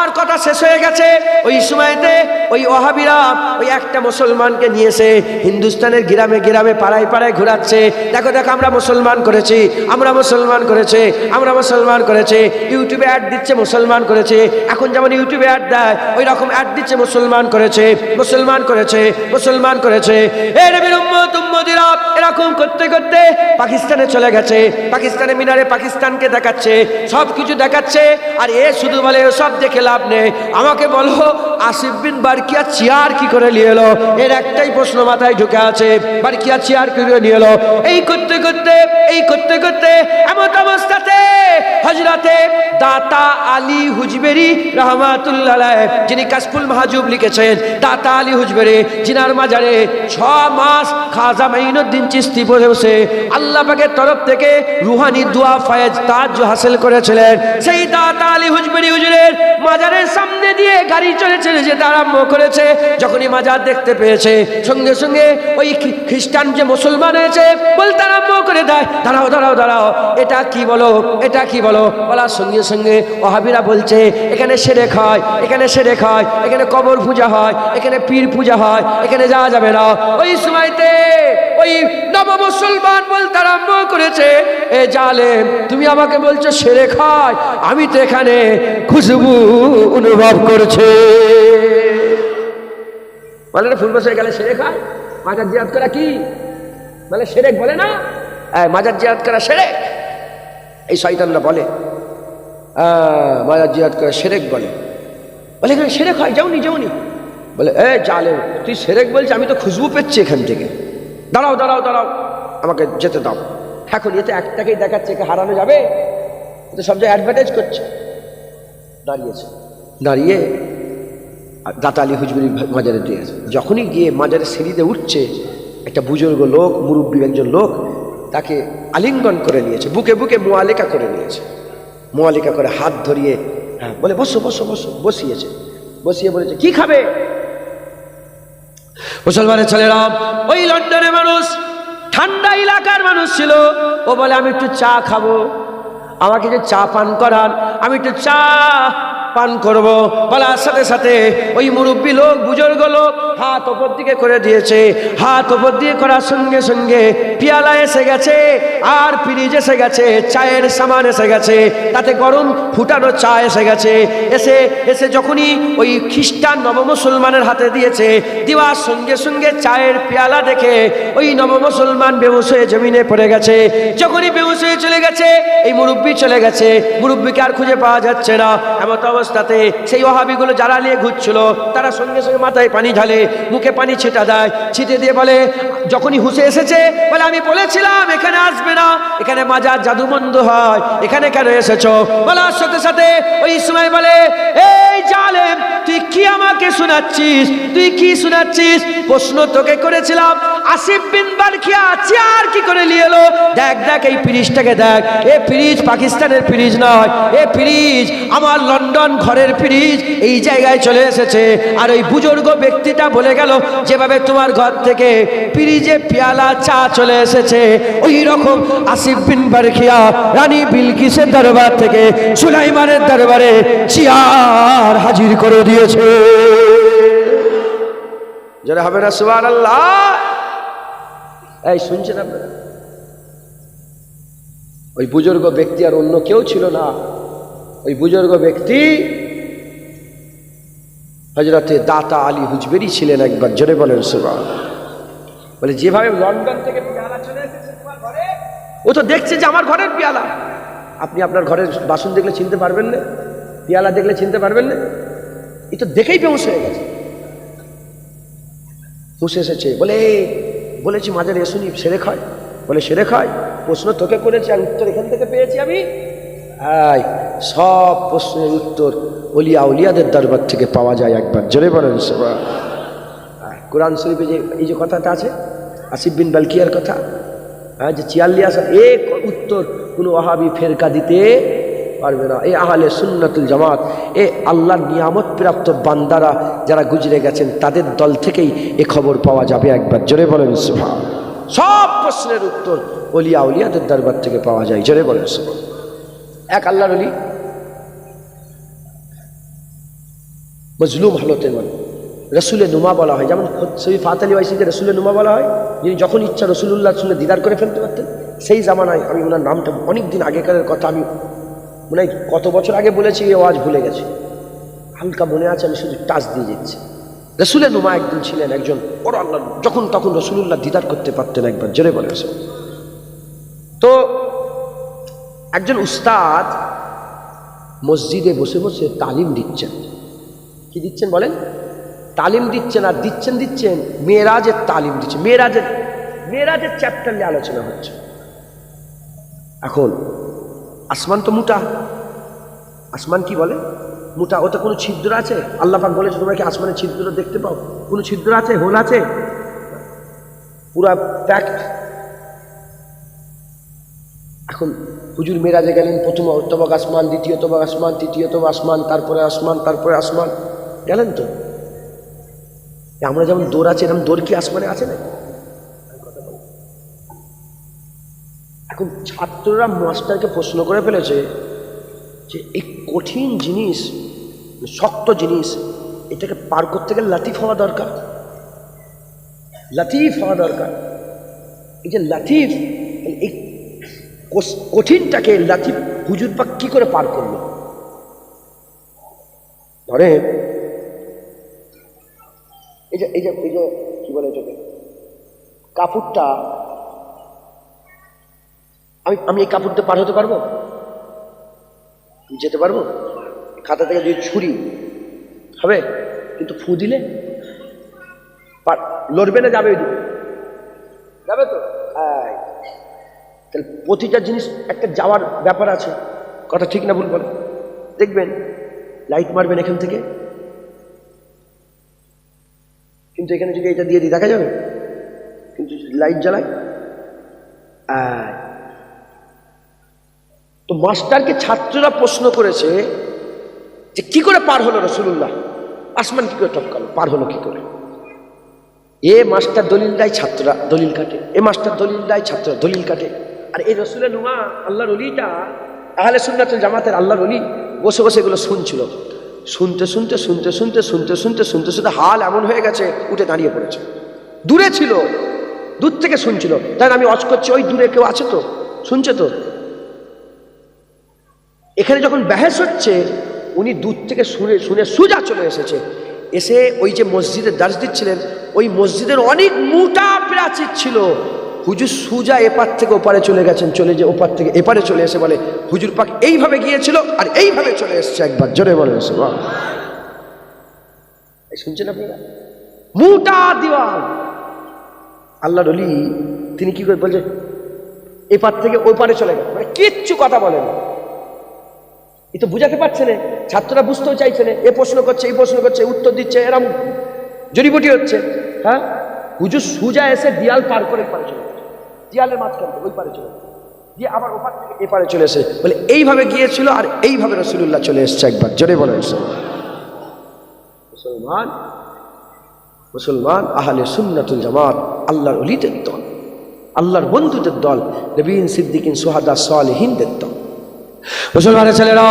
আর কথা শেষ হয়ে গেছে। ওই সময়তে ওই ওয়াহাবিরা ওই একটা মুসলমানকে নিয়েছে, হিন্দুস্তানের গ্রামে গ্রামে পাড়ায় পাড়ায় ঘোরাচ্ছে, দেখো আমরা মুসলমান করেছি, আমরা মুসলমান করেছে, আমরা মুসলমান করেছে। ইউটিউবে অ্যাড দিচ্ছে মুসলমান করেছে, এখন যেমন ইউটিউবে অ্যাড দেয় ওই রকম অ্যাড দিচ্ছে মুসলমান করেছে, মুসলমান করেছে, মুসলমান করেছে। এই নবীর উম্মত উম্মতিরা এরকম করতে করতে পাকিস্তানে চলে গেছে। পাকিস্তানে মিনারে পাকিস্তানকে দেখাচ্ছে, সব কিছু দেখাচ্ছে। আর এ শুধু বলে সব দেখে লাভ নেই, আমাকে বলো আসিফ বিন বালখিয়া চেয়ার কি করে নিয়ে এলো? এর একটাই প্রশ্ন মাথায় ঢুকে আছে, বালখিয়া চেয়ার কি করে নিয়ে এলো? এই করতে করতে এমন অবস্থাতে হযরতে দাতা আলী হুজবেরি রাহমাতুল্লাহ আলাইহি, যিনি কাশফুল মাহজুব লিখেছেন, দাতা আলী হুজবেরি, জিনার মাজারে 6 মাস খাজা মাইনুদ্দিন চিশতি বসে আল্লাহ পাকের তরফ থেকে রুহানি দোয়া ফয়েজ তাজ হাসিল করেছিলেন। সেই দাতা আলী হুজবেরি হুজুরের মাজারের সামনে দিয়ে গাড়ি চলে যেতে আরম্ভ করেছে। যখনই মাজার দেখতে পেয়েছে, সঙ্গে সঙ্গে ওই খ্রিস্টান যে মুসলমান হয়েছে বলতে আরম্ভ করে দেয়, দাঁড়াও, এটা কি বলো, এটা কি বলো? বলার সঙ্গে সঙ্গে ওয়াহাবিরা বলছে এখানে শিরক হয়, এখানে শিরক হয়, এখানে কবর পূজা হয়, এখানে পীর পূজা হয়, এখানে যাওয়া যাবে না। ওই সময়তে ওই নব মুসলমান বলতে আরম্ভ করেছে, এ জালেম, তুমি আমাকে বলছো শিরক হয়, আমি তো এখানে খুশবু অনুভব করছে। বলে না ফুল বসে গেলে শিরক হয়? মাজার জিয়ারত করা কি মানে শিরক বলে না? মাজার জিয়ারত করা শিরক, এই শয়তানরা বলে মাজার জিয়ারত করা শিরক বলে এখানে শিরক হয়, যাওনি বলে এ জালেম, তুই শিরক বলছিস, আমি তো খুশবু পেচ্ছি এখান থেকে, দাঁড়াও, আমাকে যেতে দাও। এখন এতে একটাকেই দেখাচ্ছে, একে হারানো যাবে? এতে সব জায়গায় অ্যাডভার্টাইজ করছে। দাঁড়িয়ে দাতা আলী হুজবেরি মাজারে দিয়েছে। যখনই গিয়ে মাজারের সিঁড়িতে উঠছে, একটা বুজুর্গ লোক, মুরব্বী একজন লোক তাকে আলিঙ্গন করে নিয়েছে, বুকে বুকে মোয়ালেকা করে নিয়েছে, মোয়ালেকা করে হাত ধরিয়ে বলে বসো, বসিয়েছে। বসিয়ে বলেছে কি খাবে? মুসলমানের ছেলেরা, ওই লন্ডনের মানুষ, ঠান্ডা এলাকার মানুষ ছিল, ও বলে আমি একটু চা খাবো, আমাকে যে চা পান করান, আমি একটু চা পান করব। বলার সাথে সাথে ওই মুরব্বী লোক, বুজুর্গ লোক হাত ওপর দিকে করে দিয়েছে। হাত ওপর দিয়ে করার সঙ্গে সঙ্গে পিয়ালা এসে গেছে, আর ফ্রিজ এসে গেছে, চায়ের সামান এসে গেছে, তাতে গরম ফুটানো চা এসে গেছে। এসে এসে যখনই ওই খ্রিস্টান নবমুসলমানের হাতে দিয়েছে, দেওয়ার সঙ্গে সঙ্গে চায়ের পেয়ালা দেখে ওই নবমুসলমান বেহুশ হয়ে জমিনে পড়ে গেছে। যখনই বেহুশ হয়ে চলে গেছে, এই মুরব্বী চলে গেছে, মুরব্বীকে আর খুঁজে পাওয়া যাচ্ছে না। এমত অবস্থাতে সেই ওহাবিগুলো যারা নিয়ে ঘুরছিল, তারা সঙ্গে সঙ্গে মাথায় পানি ঢালে, মুখে পানি ছিটা দেয়, ছিটে দিয়ে বলে, যখনই হুঁশে এসেছে বলে, আমি বলেছিলাম এখানে আসবে না, এখানে মাজার জাদুমন্দ হয়, এখানে কেন এসেছো? বলার সাথে সাথে ওই সময় বলে, এই জালেম, তুই কি আমাকে শোনাচ্ছিস? তুই কি শোনাচ্ছিস? প্রশ্ন তোকে করেছিলাম, আসিফ বিন বারখিয়া চেয়ার কি করে নিয়ে এলো? দেখ দেখ এই ফ্রিজটাকে দেখ, এ ফ্রিজ পাকিস্তানের ফ্রিজ নয়, এ ফ্রিজ আমার লন্ডন ঘরের ফ্রিজ এই জায়গায় চলে এসেছে। আর ওই বুজুর্গ ব্যক্তিটা বলে গেল, যেভাবে তোমার ঘর থেকে ফ্রিজে পেয়ালা চা চলে এসেছে, ওই রকম আসিফ বিন বারখিয়া রানী বিলকিসের দরবার থেকে সুলাইমানের দরবারে চেয়ার হাজির করে দিয়েছে। যারা হবে না সুবহানাল্লাহ। এই শুনছেন আপনারা? ওই বুজুর্গ ব্যক্তি আর অন্য কেউ ছিল না, ওই বুজুর্গ ব্যক্তি হযরতে দাতা আলী হুজবেরি ছিলেন। একবার জোরে বলেন সুবহানাল্লাহ। বলে, যেভাবে লন্ডন থেকে পেয়ালা চলে এসেছে তোমার ঘরে, ও তো দেখছে যে আমার ঘরের পেয়ালা। আপনি আপনার ঘরের বাসন দেখলে চিনতে পারবেন না, পেয়ালা দেখলে চিনতে পারবেন না? এই তো দেখেই বেহুশ হয়ে গেছে। হুঁশ এসেছে, বলে, বলেছি মাঝে এসুনি, সেরে খায়। বলে, সেরে খায়? প্রশ্ন তোকে করেছি আর উত্তর এখান থেকে পেয়েছি আমি। সব প্রশ্নের উত্তর ওলিয়া উলিয়াদের দরবার থেকে পাওয়া যায়। একবার জোরে বলেন সুবহানাল্লাহ। কোরআন শরীফে যে এই যে কথাটা আছে আসিফ বিন বারখিয়ার কথা, যে ৪৪ এক উত্তর কোনো ওহাবি ফেরকা দিতে পারবে না। এই আহলে সুন্নাতুল জামাত, এ আল্লাহর নিয়ামত প্রাপ্ত বান্দারা যারা গুজরে গেছেন, তাদের দল থেকেই এ খবর পাওয়া যাবে। একবার জোরে বলেন সুবহানাল্লাহ। সব প্রশ্নের উত্তর ওলিয়া উলিয়াদের দরবার থেকে পাওয়া যায়। জোরে বলেন সুবহানাল্লাহ। এক আল্লাহর ওলি মজলুম হালতের মানে রসুলে নুমা বলা হয়, যেমন সৈয়দ ফাত আলী ওয়াইসিকে রসুলে নুমা বলা হয়, যিনি যখন ইচ্ছা রসুলুল্লাহ শুনে দিদার করে ফেলতে পারতেন। সেই জামানায়, আমি ওনার নামটা অনেক দিন আগেকারের কথা, আমি মনে হয় কত বছর আগে বলেছি, এ আওয়াজ ভুলে গেছে, হালকা মনে আছে, আমি শুধু টাচ দিয়ে যাচ্ছি। রসুলে নুমা একদিন ছিলেন একজন বড় আল্লাহ, যখন তখন রসুলুল্লাহ দিদার করতে পারতেন। একবার জোরে বলে। তো একজন উস্তাদ মসজিদে বসে বসে তালিম দিচ্ছেন। কি দিচ্ছেন বলেন? তালিম দিচ্ছেন। আর দিচ্ছেন মেরাজের তালিম দিচ্ছেন। মেরাজের চ্যাপ্টার নিয়ে আলোচনা হচ্ছে। এখন আসমান তো মোটা, আসমান কি বলে? মোটা। ওতে কোনো ছিদ্র আছে? আল্লাহ পাক বলেছে, তোমরা কি আসমানের ছিদ্র দেখতে পাও? কোনো ছিদ্র আছে? হোল আছে? পুরা প্যাক্ট। এখন হুজুর মেরাজে গেলেন, প্রথম তবক আসমান, দ্বিতীয় তবক আসমান, তৃতীয় তবক আসমান, তারপরে আসমান, তারপরে আসমান, গেলেন তো। আমরা যেমন দৌড় আছে, এরকম দৌড় কি আসমানে আছে না? এখন ছাত্ররা মাস্টারকে প্রশ্ন করে ফেলেছে যে এই কঠিন জিনিস, শক্ত জিনিস, এটাকে পার করতে গেলে লাতিফ হওয়া দরকার, লাতিফ হওয়া দরকার। এই যে লাতিফ, এই কঠিনটাকে লাতিফ হুজুর পাক কি করে পার করলো? ধরে এই যে কি বলে এটাকে, কাপড়টা, আমি এই কাপড়টা পার হতে পারবো? যেতে পারবো? খাতা থেকে যদি ছুরি হবে, কিন্তু ফু দিলে লড়বে না, যাবে? যাবে তো। তাহলে প্রতিটা জিনিস একটা যাওয়ার ব্যাপার আছে, কথা ঠিক না ভুল বলে? দেখবেন লাইট মারবেন এখান থেকে, কিন্তু এখানে যদি এটা দিয়ে দিই দেখা যাবে, কিন্তু লাইট জ্বালাই। তো মাস্টারকে ছাত্ররা প্রশ্ন করেছে যে কি করে পার হলো রাসূলুল্লাহ, আসমান কি করে টপকালো, পার হলো কি করে? এ মাস্টার দলিল দেয়, ছাত্ররা দলিল কাটে, এ মাস্টার দলিল দেয়, ছাত্ররা দলিল কাটে। আর এই রসুলের নুমা আল্লাহর ওলিটা, আহলে সুন্নাতুল জামাতের আল্লাহর ওলি, বসে বসে এগুলো শুনছিল। শুনতে শুনতে শুনতে শুনতে শুনতে শুনতে শুনতে শুনতে হাল এমন হয়ে গেছে, উঠে দাঁড়িয়ে পড়েছে। দূরে ছিল, দূর থেকে শুনছিল। তাই আমি অজ করছি, ওই দূরে কেউ আছে তো, শুনছে তো। এখানে যখন বাহেস হচ্ছে, উনি দূর থেকে শুনে শুনে সোজা চলে এসেছে। এসে ওই যে মসজিদের দার্স দিচ্ছিলেন, ওই মসজিদের অনেক মোটা প্রাচীর ছিল। হুজুর সুজা এপার থেকে ওপারে চলে গেছেন, চলে যে ওপার থেকে এপারে চলে এসে বলে, হুজুর পাক এইভাবে গিয়েছিল আর এইভাবে চলে এসছে। একবার জোরে বলে এসে, শুনছেন আপনারা? মোটা দিওয়াল। আল্লাহর ওলি তিনি কি করে বলছে, এপার থেকে ওপারে চলে গেল, মানে কিচ্ছু কথা বলেন। এ তো বুঝাতে পারছে না, ছাত্ররা বুঝতেও চাইছে না। এ প্রশ্ন করছে, এই প্রশ্ন করছে, উত্তর দিচ্ছে, এরম জড়িবটি হচ্ছে। হ্যাঁ, হুজুর সুজা এসে দিয়াল পার করে পারে চলে গেছে, দিয়ালের মাঝখান থেকে ওই পারে চলে গেছে, দিয়ে আবার ওপার থেকে এপারে চলে এসে বলে এইভাবে গিয়েছিল আর এইভাবে রাসূলুল্লাহ চলে এসছে। একবার জোরে বলে এসে। মুসলমান মুসলমান আহলে সুন্নাতুল জামাত, আল্লাহর ওলিদের দল, আল্লাহর বন্ধুদের দল, নবীন, সিদ্দিকিন, সুহাদা, সালেহিনদের দল। মুসলমানের ছেলেরা,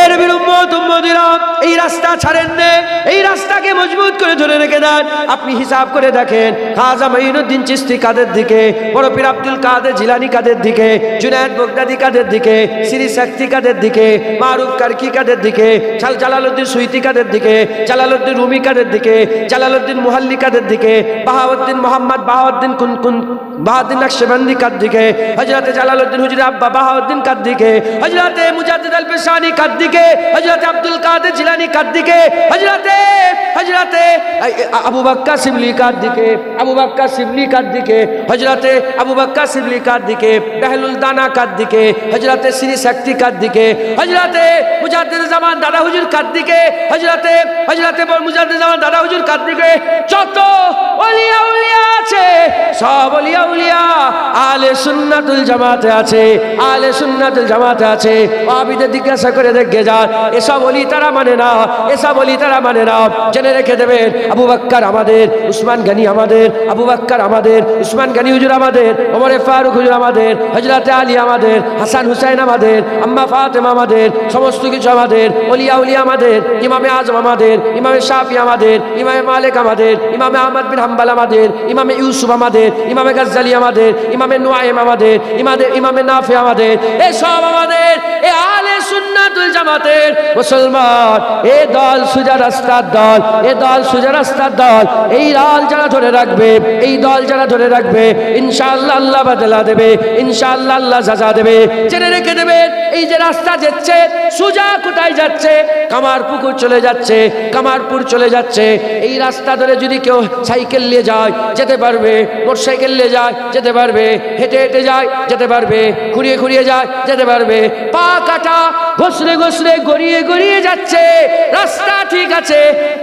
এর নবীর উম্মত উম্মতিরা, এই রাস্তা ছাড়েন না, এই রাস্তাকে মজবুত করে ধরে রেখে দেন। আপনি হিসাব করে দেখেন, খাজা মঈনুদ্দিন চিশতি কাদের দিকে, বড় পীর আব্দুল কাদের জিলানী কাদের দিকে, জুনায়েদ বাগদাদি কাদের দিকে, সিরি সাক্তি কাদের দিকে, মারুফ কারকি কাদের দিকে, জালালউদ্দিন সুয়ুতি কাদের দিকে, জালালউদ্দিন রুমি কাদের দিকে, জালালউদ্দিন মুহাল্লি কাদের দিকে, বাহাউদ্দিন মোহাম্মদ বাহাউদ্দিন বাহাউদ্দিন নকশবন্দি কাদের দিকে, হযরত জালালউদ্দিন হুজুর আব্বা বাহাউদ্দিন কাদের দিকে, হযরতে মুজাদ্দিদ আল পেশানি কাদের দিকে, হযরতে আব্দুল কাদের জিলানী কাদের দিকে, হযরতে আবু বকর শিবলি কাদের দিকে, আবু বকর শিবলি কাদের দিকে, হযরতে আবু বকর শিবলি কাদের দিকে, বেহলুল দানা কাদের দিকে, হযরতে সিরি সাক্তি কাদের দিকে, হযরতে মুজাদ্দিদ জামান দাদা হুজুর কাদের দিকে, হযরতে মুজাদ্দিদ জামান দাদা হুজুর কাদের দিকে, যত ওলিয়া উলিয়া আছে সব ওলিয়া উলিয়া আহলে সুন্নাতুল জামাতে আছে, আহলে সুন্নাতুল জামাতে আছে। ওয়াহাবিদের জিজ্ঞাসা করে দেখে যান, এসব ওলি তারা মানে না, এসব ওলি তারা মানে না। জেনে রেখে দেবেন, আবু বকর আমাদের, উসমান গনি আমাদের, আবু বকর আমাদের, উসমান গনি হুজুর আমাদের, ওমরে ফারুক হুজুর আমাদের, হযরতে আলী আমাদের, হাসান হুসাইন আমাদের, আম্মা ফাতেমা আমাদের, সমস্ত কিছু আমাদের, ওলিয়া উলিয়া আমাদের, ইমামে আজম আমাদের, ইমামে শাফি আমাদের, ইমামে মালিক আমাদের, ইমামে আহমদ বিন হাম্বল আমাদের, ইমামে ইউসুফ আমাদের, ইমামে গজ্জালি আমাদের, ইমামে নুআইম আমাদের, ইমামে নাফি আমাদের, এসব আমাদের। এ আহলে সুন্নাতুল জামাতের মুসলমান, এ দল সুজা রাস্তার দল, এ দল সুজা রাস্তার দল। এই দল যারা ধরে রাখবে, এই দল যারা ধরে রাখবে, ইনশাআল্লাহ আল্লাহ বদলা দেবে, ইনশাআল্লাহ আল্লাহ সাজা দেবে। জেনে রেখে দেবেন, এই যে রাস্তা যাচ্ছে সুজা কোথায় যাচ্ছে, কামারপুকুর চলে যাচ্ছে, কামারপুর চলে যাচ্ছে। এই রাস্তা ধরে যদি কেউ সাইকেল নিয়ে যায় যেতে পারবে, মোটরসাইকেল নিয়ে যায় যেতে পারবে, হেঁটে হেঁটে যায় যেতে পারবে, ঘুরিয়ে ঘুরিয়ে যায় যেতে পারবে। পা কাটা, ঘষরে ঘষরে, গড়িয়ে গড়িয়ে যাচ্ছে, রাস্তা ঠিক আছে,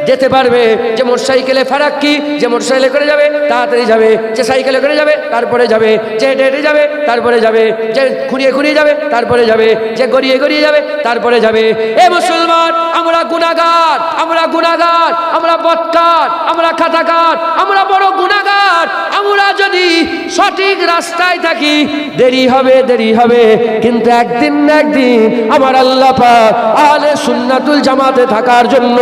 যেতে পারবে। যে মোটরসাইকেলে ফারাক কি, যে মোটরসাইকেলে করে যাবে তাড়াতাড়ি যাবে, যে সাইকেলে করে যাবে তারপরে যাবে, যে হেঁটে হেঁটে যাবে তারপরে যাবে, যে ঘুরিয়ে ঘুরিয়ে যাবে তারপরে যাবে, যে গড়িয়ে গড়িয়ে যাবে তারপরে যাবে। এ মুসলমান, আমরা গুনাহগার, আমরা গুনাহগার, আমরা বদকার, আমরা খাতাকার, আমরা বড় গুনাহগার। আমরা যদি সঠিক রাস্তায় থাকি, দেরি হবে, দেরি হবে, কিন্তু একদিন না একদিন আমার আল্লাহ পাক আহলে সুন্নাতুল জামাতে থাকার জন্য,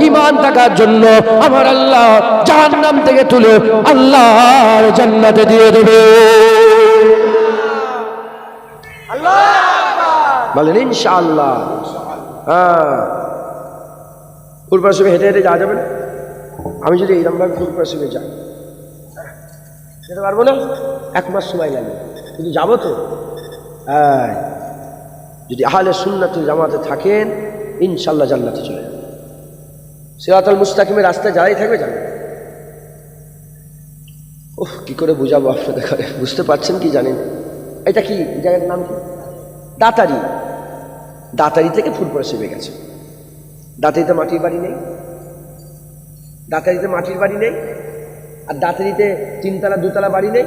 ঈমান থাকার জন্য আমার আল্লাহ জাহান্নাম থেকে তুলে আল্লাহর জান্নাতে দিয়ে দেবে। আল্লাহ বলেন ইনশাআল্লাহ। হ্যাঁ, ফুরফুরা শরীফে হেঁটে হেঁটে যাওয়া যাবে না? আমি যদি এইরকমভাবে ফুরফুরা শরীফে যাই, যেতে পারবো না? 1 মাস সময় লাগবে, কিন্তু যাবো তো। হ্যাঁ, যদি আহলে সুন্নাতুল জামাতে থাকেন, ইনশাআল্লাহ জান্নাতে চলে যাবে। সিরাতুল মুস্তাকিমের রাস্তায় যারাই থাকবে যাবে। ওহ, কি করে বুঝাবো আপনাদের, বুঝতে পারছেন কি জানেন? এটা কি জায়গার নাম কি? দাতারি। দাতারি থেকে ফুরফুরা শরীফে গেছে। দাতারিতে মাটির বাড়ি নেই, দাতারিতে মাটির বাড়ি নেই, আর দাতারিতে 3 তলা 2 তলা বাড়ি নেই।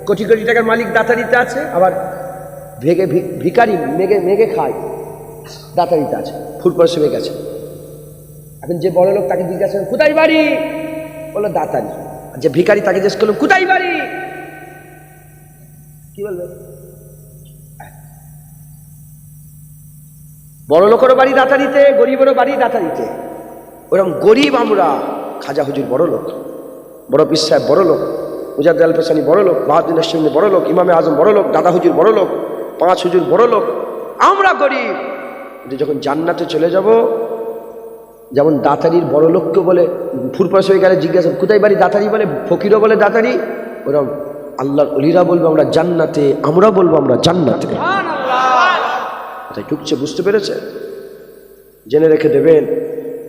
কোটি কোটি টাকার মালিক দাতারিতে আছে, আবার ভিখারি মেঘে মেঘে খায় দাতারিতে আছে, ফুরফুরা শরীফে গেছে। এখন যে বড় লোক তাকে জিজ্ঞাসা করলেন কোথায় বাড়ি, বললো দাতারি। আর যে ভিখারি তাকে জিজ্ঞেস করলেন কোথায় বাড়ি, কি বলবে? বড় লোকেরও বাড়ি দাতারিতে, গরিবেরও বাড়ি দাতারিতে। ওরকম গরিব আমরা, খাজা হুজুর বড় লোক, বড় পীর সাহেব বড় লোক, মুজাদ্দেদ আল পেশানি বড় লোক, বাহাউদ্দিন আশরাফি বড় লোক, ইমামে আজম বড় লোক, দাদা হুজুর বড় লোক, পাঁচ হুজুর বড় লোক, আমরা গরিব। কিন্তু যখন জান্নাতে চলে যাব, যেমন দাতারির বড় লোককে বলে ফুরপাশ হয়ে গেলে জিজ্ঞাসা কোথায় বাড়ি, দাতারি বলে, ফকিরও বলে দাতারি, ওরকম আল্লাহর অলিরা বলবো আমরা জান্নাতে, আমরা বলবো আমরা জান্নাতে। কোথায় ঢুকছে বুঝতে পেরেছে? জেনে রেখে দেবেন,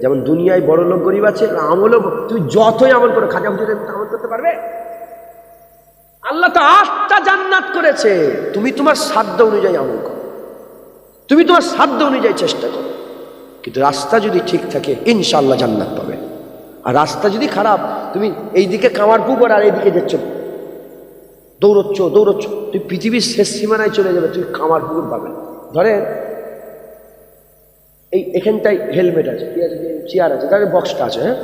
যেমন দুনিয়ায় বড় লোক গরিব আছে, আমলও তুমি যতই আমল করো, খাজা হুজুরের মতো আমল করতে পারবে? আল্লাহ তো 8টা জান্নাত করেছে, তুমি তোমার সাধ্য অনুযায়ী আমল করো, তুমি তোমার সাধ্য অনুযায়ী চেষ্টা করো, কিন্তু রাস্তা যদি ঠিক থাকে ইনশাআল্লাহ জান্নাত পাবে। আর রাস্তা যদি খারাপ, তুমি এইদিকে কামার পুকুর আর এইদিকে যাচ্ছ, দৌড়চ্ছ, তুমি পৃথিবীর শেষ সীমানায় চলে যাবে, তুমি কামার পুকুর পাবে। ধরেন এই এখানটায় হেলমেট আছে, কি আছে, চেয়ার আছে, তাহলে বক্সটা আছে, হ্যাঁ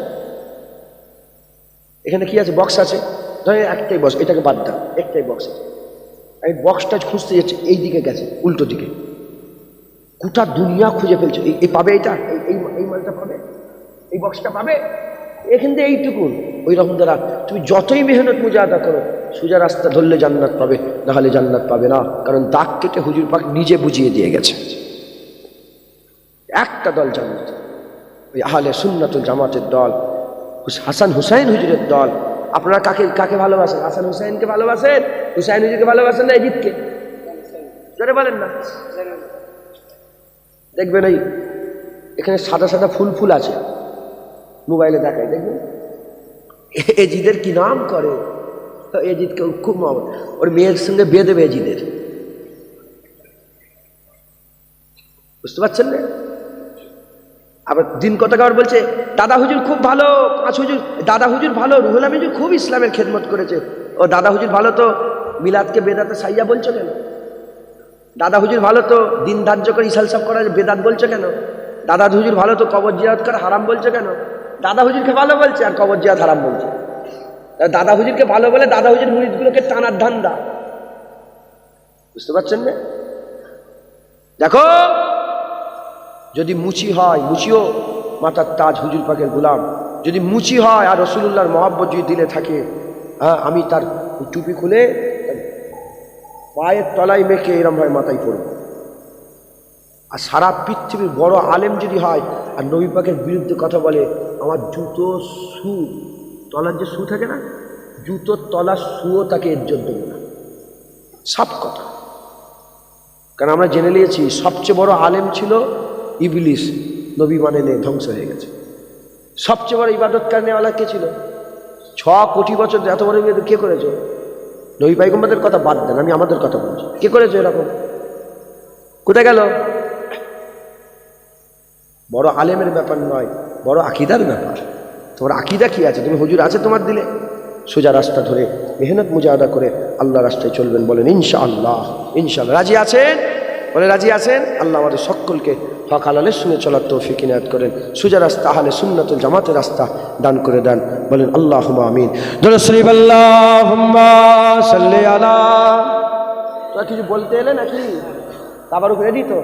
এখানে কি আছে, বক্স আছে, ধরেন একটাই বক্স, এটাকে বাদ দাও, একটাই বক্স আছে, এই বক্সটা খুঁজতে যাচ্ছে, এই দিকে গেছে, উল্টো দিকে, গোটা দুনিয়া খুঁজে ফেলছে, এই পাবে, এটা এই মালটা পাবে, এই বক্সটা পাবে, এখান থেকে এইটুকুন। ওই রকম দ্বারা তুমি যতই মেহনত মুজাহাদা করো, সোজা রাস্তা ধরলে জান্নাত পাবে, না হলে জান্নাত পাবে না, কারণ দাগ কেটে হুজুর পাক নিজে বুঝিয়ে দিয়ে গেছে। একটা দল জান্নাত, ওই আহলে সুন্নাতুল জামাতের দল, হাসান হুসাইন হুজুরের দল। আপনারা কাকে কাকে ভালোবাসেন? হাসান হুসাইনকে ভালোবাসেন, হুসাইন হুজুরকে ভালোবাসেন না এজিদকে? জোরে বলেন না। দেখবেন এই এখানে সাদা সাদা ফুল আছে, মোবাইলে দেখায়, দেখবেন এজিদের কি নাম করে, এজিদকে খুব মহব্বত, ওর মেয়ের সঙ্গে বিয়ে দেবে এজিদের, বুঝতে পারছেন না? আবার দিন কতকার বলছে দাদা হুজুর খুব ভালো, পাঁচ হুজুর, দাদা হুজুর ভালো, রুহুল আমিন খুব ইসলামের খেদমত করেছে, ও দাদা হুজুর ভালো, তো মিলাদকে বেদাতে সাইয়া বলছো কেন? দাদা হুজুর ভালো, তো দিন ধার্য করে ইসাল সাফ করা বেদাত বলছো কেন? দাদা হুজুর ভালো, তো কবর জিয়ারত করা হারাম বলছো কেন? দাদা হুজুরকে ভালো বলছে আর কবর জিয়ারত হারাম বলছে। দাদা হুজুরকে ভালো বলে দাদা হুজুর মুরিদগুলোকে টানার ধান্দা, বুঝতে পারছেন না? দেখো, যদি মুচি হয়, মুচিও মাথার তাজ, হুজুর পাকের গোলাম, যদি মুচি হয় আর রসুলুল্লাহর মহব্বত যদি দিলে থাকে, হ্যাঁ আমি তার টুপি খুলে পায়ের তলায় মেখে এরম হয় মাথায় পড়ব। আর সারা পৃথিবীর বড় আলেম যদি হয় আর নবী পাকের বিরুদ্ধে কথা বলে, আমার জুতো শু তলার যে শু থাকে না, জুতোর তলার শুও তাকে ইজ্জত দেবে না, সব কথা। কারণ আমরা জেনে নিয়েছি সবচেয়ে বড় আলেম ছিল ইবলিস, নবী মানে ধ্বংস হয়ে গেছে। সবচেয়ে বড় ইবাদত কারণেওয়ালা কে ছিল? 6 কোটি বছর এত বড় ইবাদত কে করেছে? নবী পয়গম্বরদের কথা বাদ দেন, আমি আমাদের কথা বলছি, কে করেছে এরকম? কোথায় গেল? বড় আলেমের ব্যাপার নয়, বড় আকিদার ব্যাপার। তোমার আকিদা কি আছে? তুমি হুজুর আছে তোমার দিলে? সোজা রাস্তা ধরে মেহনত মুজাহাদা করে আল্লাহ রাস্তায় চলবেন, বলেন ইনশাআল্লাহ। ইনশাআল্লাহ রাজি আছেন? বলে রাজি আছেন? আল্লাহ আমাদের সকলকে হক হালালের সঙ্গে চলার তৌফিক ইনায়াত করেন, সোজা রাস্তা আহলে সুন্নাতুল জামাতের রাস্তা দান করে দেন, বলেন আল্লাহুম্মা আমিন। দরুদ শরীফ আল্লাহুম্মা সাল্লি আলা। তোরা কিছু বলতে এলে নাকি? আবার রেডি তো?